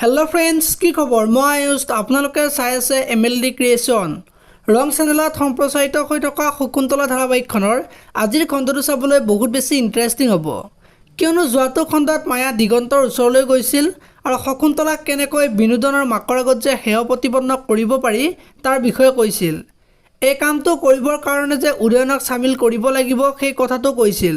Hello' friends, কি খবৰ? মই আয়ুষ। আপোনালোকে চাই আছে MLD ক্ৰিয়েশ্যন। ৰং চেনেলত সম্প্ৰচাৰিত হৈ থকা শকুন্তলা ধাৰাবাহিকখনৰ আজিৰ খণ্ডটো চাবলৈ বহুত বেছি ইণ্টাৰেষ্টিং হ'ব, কিয়নো যোৱাটো খণ্ডত মায়া দিগন্তৰ ওচৰলৈ গৈছিল আৰু শকুন্তলাক কেনেকৈ বিনোদনৰ মাকৰ আগত যে হেয় প্ৰতিপন্ন কৰিব পাৰি তাৰ বিষয়ে কৈছিল। এই কামটো কৰিবৰ কাৰণে যে উদয়নক চামিল কৰিব লাগিব সেই কথাটো কৈছিল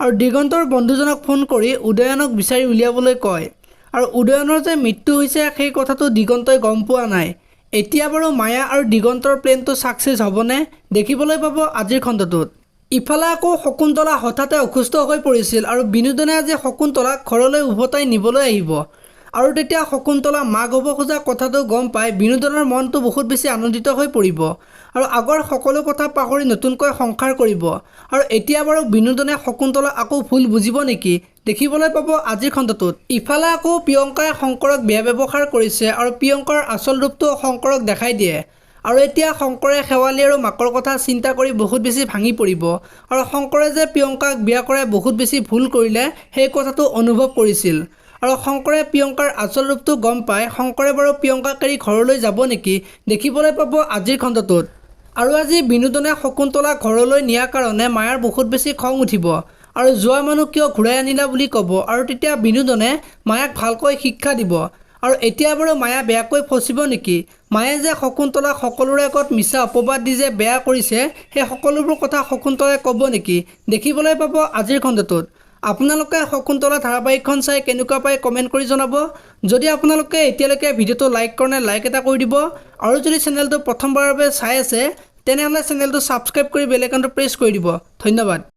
আৰু দিগন্তৰ বন্ধুজনক ফোন কৰি উদয়নক বিচাৰি উলিয়াবলৈ কয়। আৰু উদয়নৰ যে মৃত্যু হৈছে সেই কথাটো দিগন্তই গম পোৱা নাই। এতিয়া বাৰু মায়া আৰু দিগন্তৰ প্লেনটো ছাকচেছ হ'বনে দেখিবলৈ পাব আজিৰ খণ্ডটোত। ইফালে আকৌ শকুন্তলা হঠাতে অসুস্থ হৈ পৰিছিল আৰু বিনোদনে আজি শকুন্তলাক ঘৰলৈ উভতাই নিবলৈ আহিব আৰু তেতিয়া শকুন্তলা মাক হ'ব খোজা কথাটো গম পাই বিনোদনৰ মনটো বহুত বেছি আনন্দিত হৈ পৰিব আৰু আগৰ সকলো কথা পাহৰি নতুনকৈ সংসাৰ কৰিব। আৰু এতিয়া বাৰু বিনোদনে শকুন্তলা আকৌ ভুল বুজিব নেকি দেখিবলৈ পাব আজিৰ খণ্ডটোত। ইফালে আকৌ প্ৰিয়ংকাই শংকৰক বেয়া ব্যৱহাৰ কৰিছে আৰু প্ৰিয়ংকাৰ আচল ৰূপটো শংকৰক দেখাই দিয়ে আৰু এতিয়া শংকৰে শেৱালি আৰু মাকৰ কথা চিন্তা কৰি বহুত বেছি ভাঙি পৰিব আৰু শংকৰে যে প্ৰিয়ংকাক বিয়া কৰাই বহুত বেছি ভুল কৰিলে সেই কথাটো অনুভৱ কৰিছিল আৰু শংকৰে প্ৰিয়ংকাৰ আচল ৰূপটো গম পাই শংকৰে বাৰু প্ৰিয়ংকাক এৰি ঘৰলৈ যাব নেকি দেখিবলৈ পাব আজিৰ খণ্ডটোত। আৰু আজি বিনোদনে শকুন্তলাক ঘৰলৈ নিয়াৰ কাৰণে মায়াৰ বহুত বেছি খং উঠিব আৰু যোৱা মানুহ কিয় ঘূৰাই আনিলা বুলি ক'ব আৰু তেতিয়া বিনোদনে মায়াক ভালকৈ শিক্ষা দিব আৰু এতিয়া বাৰু মায়া বেয়াকৈ ফচিব নেকি। মায়ে যে শকুন্তলাক সকলোৰে আগত মিছা অপবাদ দি যে বেয়া কৰিছে সেই সকলোবোৰ কথা শকুন্তলাই ক'ব নেকি দেখিবলৈ পাব আজিৰ খণ্ডটোত। আপোনালোকে শকুন্তলা ধাৰাবাহিকখন চাই কেনেকুৱা পায় কমেণ্ট কৰি জনাব। যদি আপোনালোকে এতিয়ালৈকে ভিডিঅ'টো লাইক কৰা নাই লাইক এটা কৰি দিব আৰু যদি চেনেলটো প্ৰথমবাৰৰ বাবে চাই আছে তেনেহ'লে চেনেলটো ছাবস্ক্ৰাইব কৰি বেল আইকনটো প্ৰেছ কৰি দিব। ধন্যবাদ।